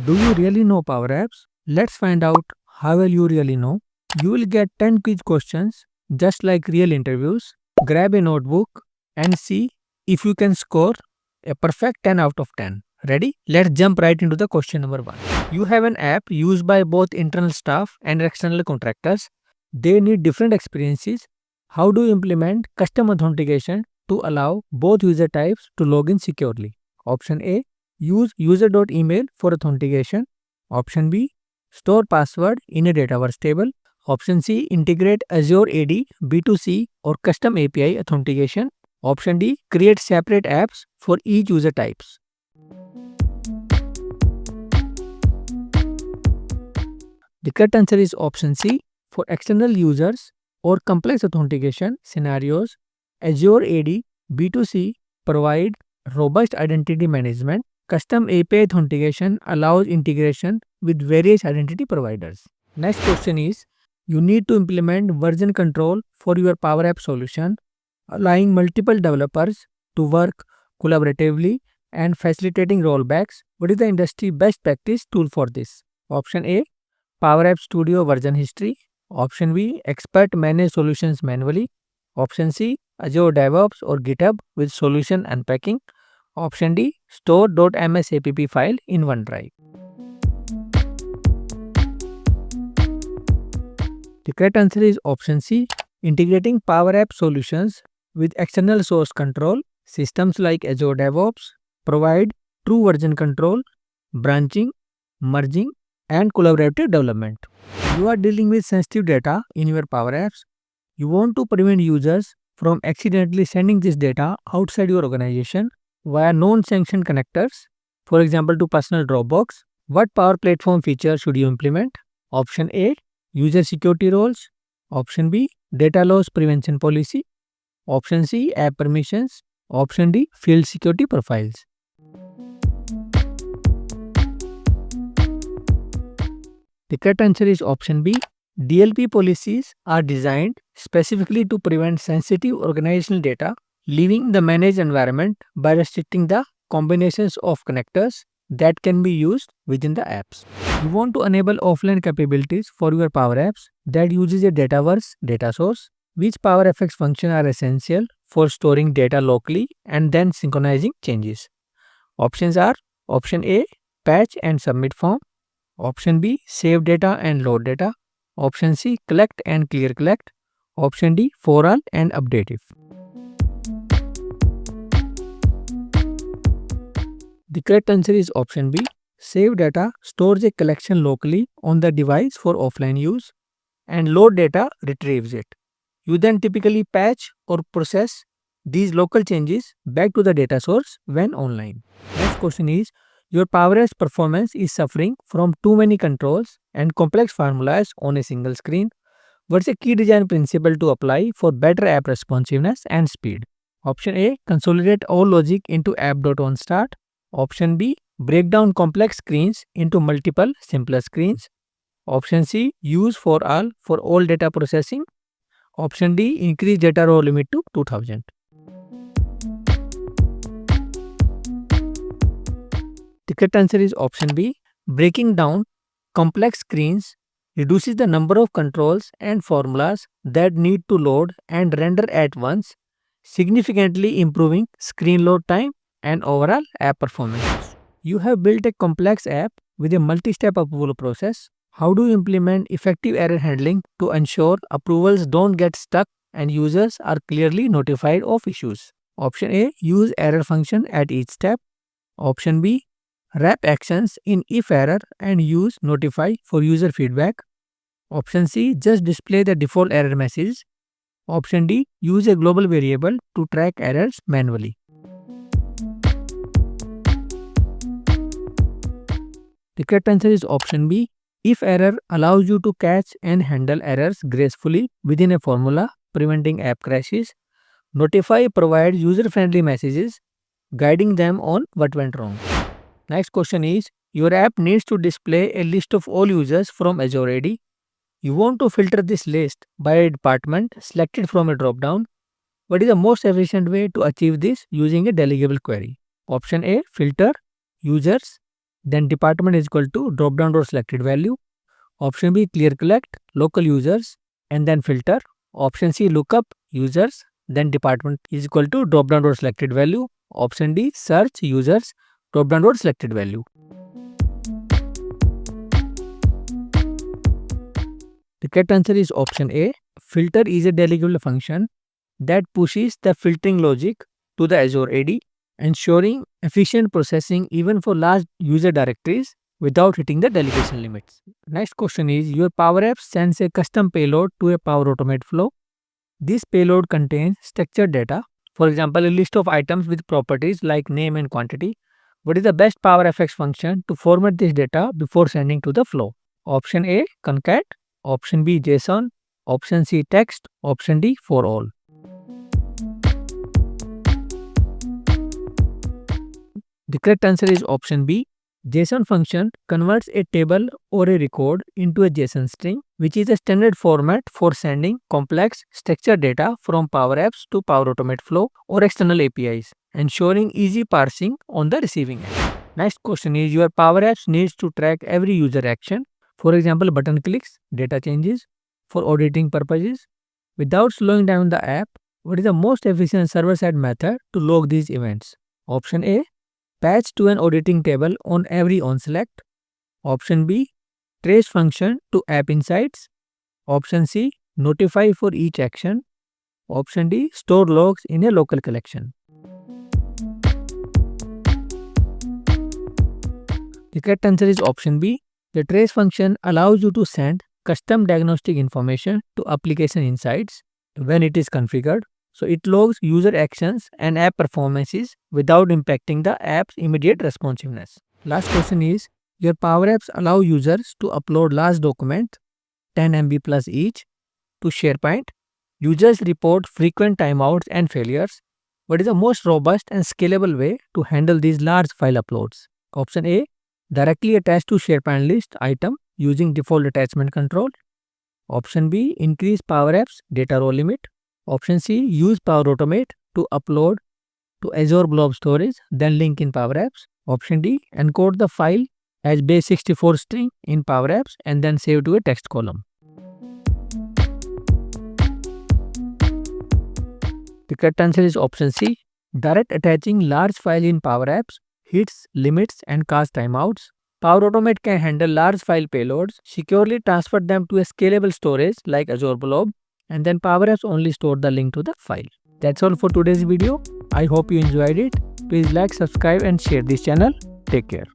Do you really know Power Apps? Let's find out how well you really know. You will get 10 quiz questions just like real interviews. Grab a notebook and see if you can score a perfect 10 out of 10. Ready? Let's jump right into the question number 1. You have an app used by both internal staff and external contractors. They need different experiences. How do you implement custom authentication to allow both user types to log in securely? Option A, use user.email for authentication. Option B, store password in a Dataverse table. Option C, integrate Azure AD, B2C or custom API authentication. Option D, create separate apps for each user types. The correct answer is option C. For external users or complex authentication scenarios, Azure AD B2C provide robust identity management. Custom API authentication allows integration with various identity providers. Next question is, you need to implement version control for your Power App solution, allowing multiple developers to work collaboratively and facilitating rollbacks. What is the industry best practice tool for this? Option A, Power App Studio version history. Option B, expert manage solutions manually. Option C, Azure DevOps or GitHub with solution unpacking. Option D, store.msapp file in OneDrive. The correct answer is option C, integrating Power App solutions with external source control. Systems like Azure DevOps provide true version control, branching, merging, and collaborative development. You are dealing with sensitive data in your Power Apps. You want to prevent users from accidentally sending this data outside your organization via non-sanctioned connectors, for example to personal Dropbox. What Power Platform feature should you implement? Option A, user security roles. Option B, data loss prevention policy. Option C, app permissions. Option D, field security profiles. The correct answer is option B. DLP policies are designed specifically to prevent sensitive organizational data leaving the managed environment by restricting the combinations of connectors that can be used within the apps. You want to enable offline capabilities for your Power Apps that uses a Dataverse data source. Which PowerFX functions are essential for storing data locally and then synchronizing changes? Options are option A, patch and submit form. Option B, save data and load data. Option C, collect and clear collect. Option D, for all and update if. The correct answer is option B. Save data stores a collection locally on the device for offline use, and load data retrieves it. You then typically patch or process these local changes back to the data source when online. Next question is, your Power Apps performance is suffering from too many controls and complex formulas on a single screen. What's a key design principle to apply for better app responsiveness and speed? Option A, consolidate all logic into app.onStart. Option B, break down complex screens into multiple simpler screens. Option C, use for all data processing. Option D, increase data row limit to 2000. The correct answer is option B. Breaking down complex screens reduces the number of controls and formulas that need to load and render at once, significantly improving screen load time and overall app performance. You have built a complex app with a multi-step approval process. How do you implement effective error handling to ensure approvals don't get stuck and users are clearly notified of issues? Option A, use error function at each step. Option B, wrap actions in if error and use notify for user feedback. Option C, just display the default error message. Option D, use a global variable to track errors manually. The correct answer is option B. If error allows you to catch and handle errors gracefully within a formula, preventing app crashes. Notify provides user-friendly messages, guiding them on what went wrong. Next question is, your app needs to display a list of all users from Azure AD. You want to filter this list by a department selected from a drop-down. What is the most efficient way to achieve this using a delegable query? Option A, filter users. then department is equal to drop down row selected value. Option B, clear collect, local users, and then filter. Option C, lookup users, then department is equal to drop down row selected value. Option D, search users, drop down row selected value. The correct answer is option A. Filter is a delegable function that pushes the filtering logic to the Azure AD, ensuring efficient processing even for large user directories without hitting the delegation limits. Next question is, your Power Apps sends a custom payload to a Power Automate flow. This payload contains structured data, for example, a list of items with properties like name and quantity. What is the best PowerFX function to format this data before sending to the flow? Option A, concat. Option B, JSON. Option C, text. Option D, for all. The correct answer is option B. JSON function converts a table or a record into a JSON string, which is a standard format for sending complex structured data from Power Apps to Power Automate flow or external APIs, ensuring easy parsing on the receiving end. Next question is, your Power Apps needs to track every user action, for example, button clicks, data changes, for auditing purposes. Without slowing down the app, what is the most efficient server-side method to log these events? Option A, patch to an auditing table on every onSelect. Option B, trace function to app insights. Option C, notify for each action. Option D, store logs in a local collection. The correct answer is option B. The trace function allows you to send custom diagnostic information to application insights when it is configured. So it logs user actions and app performances without impacting the app's immediate responsiveness. Last question is, your Power Apps allow users to upload large documents, 10 MB plus each, to SharePoint. Users report frequent timeouts and failures. What is the most robust and scalable way to handle these large file uploads? Option A, directly attach to SharePoint list item using default attachment control. Option B, increase Power Apps data row limit. Option C, use Power Automate to upload to Azure Blob Storage, then link in Power Apps. Option D, encode the file as base64 string in Power Apps and then save to a text column. The correct answer is option C. Direct attaching large file in Power Apps hits limits and cause timeouts. Power Automate can handle large file payloads, securely transfer them to a scalable storage like Azure Blob, and then Power Apps only store the link to the file. That's all for today's video. I hope you enjoyed it. Please like, subscribe and share this channel. Take care.